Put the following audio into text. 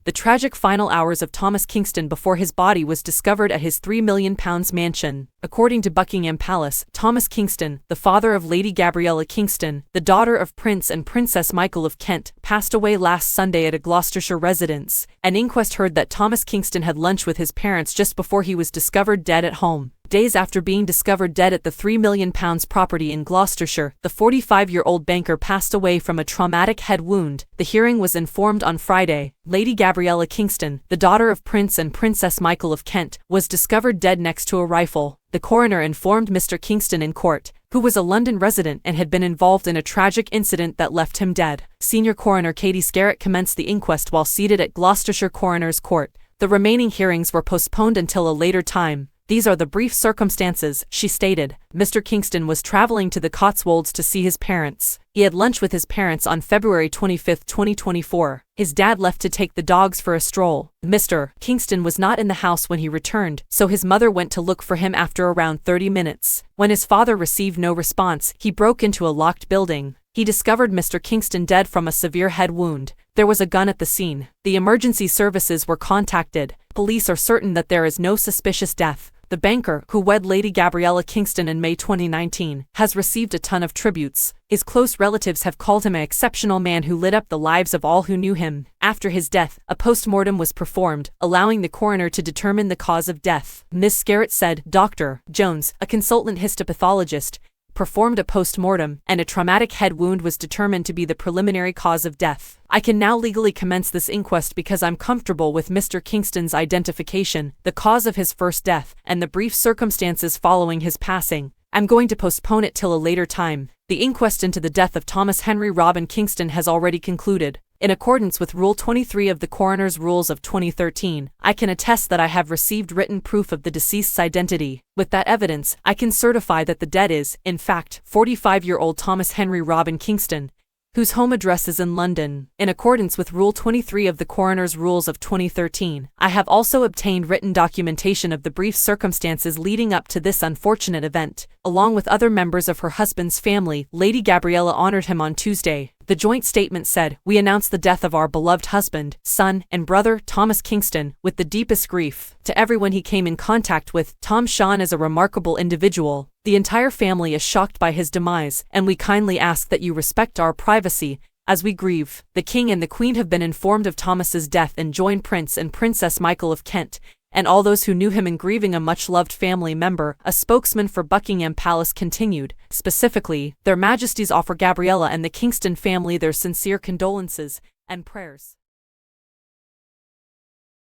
the tragic final hours of Thomas Kingston before his body was discovered at his £3 million mansion. According to Buckingham Palace, Thomas Kingston, the father of Lady Gabriella Kingston, the daughter of Prince and Princess Michael of Kent, passed away last Sunday at a Gloucestershire residence. An inquest heard that Thomas Kingston had lunch with his parents just before he was discovered dead at home. Days after being discovered dead at the £3 million property in Gloucestershire, the 45-year-old banker passed away from a traumatic head wound. The hearing was informed on Friday. Lady Gabriella Kingston, the daughter of Prince and Princess Michael of Kent, was discovered dead next to a rifle. The coroner informed Mr. Kingston in court, who was a London resident and had been involved in a tragic incident that left him dead. Senior coroner Katie Scarrett commenced the inquest while seated at Gloucestershire Coroner's Court. The remaining hearings were postponed until a later time. These are the brief circumstances, she stated. Mr. Kingston was traveling to the Cotswolds to see his parents. He had lunch with his parents on February 25, 2024. His dad left to take the dogs for a stroll. Mr. Kingston was not in the house when he returned, so his mother went to look for him after around 30 minutes. When his father received no response, he broke into a locked building. He discovered Mr. Kingston dead from a severe head wound. There was a gun at the scene. The emergency services were contacted. Police are certain that there is no suspicious death. The banker, who wed Lady Gabriella Kingston in May 2019, has received a ton of tributes. His close relatives have called him an exceptional man who lit up the lives of all who knew him. After his death, a post-mortem was performed, allowing the coroner to determine the cause of death. Ms. Scarrett said, Dr. Jones, a consultant histopathologist, performed a post-mortem, and a traumatic head wound was determined to be the preliminary cause of death. I can now legally commence this inquest because I'm comfortable with Mr. Kingston's identification, the cause of his first death, and the brief circumstances following his passing. I'm going to postpone it till a later time. The inquest into the death of Thomas Henry Robin Kingston has already concluded. In accordance with Rule 23 of the Coroner's Rules of 2013, I can attest that I have received written proof of the deceased's identity. With that evidence, I can certify that the dead is, in fact, 45-year-old Thomas Henry Robin Kingston, whose home address is in London. In accordance with Rule 23 of the Coroner's Rules of 2013, I have also obtained written documentation of the brief circumstances leading up to this unfortunate event. Along with other members of her husband's family, Lady Gabriella honored him on Tuesday. The joint statement said, "We announce the death of our beloved husband, son, and brother, Thomas Kingston, with the deepest grief. To everyone he came in contact with, Tom Sean is a remarkable individual. The entire family is shocked by his demise, and we kindly ask that you respect our privacy as we grieve." The King and the Queen have been informed of Thomas's death and join Prince and Princess Michael of Kent, and all those who knew him in grieving a much-loved family member. A spokesman for Buckingham Palace continued, specifically, Their Majesties offer Gabriella and the Kingston family their sincere condolences and prayers.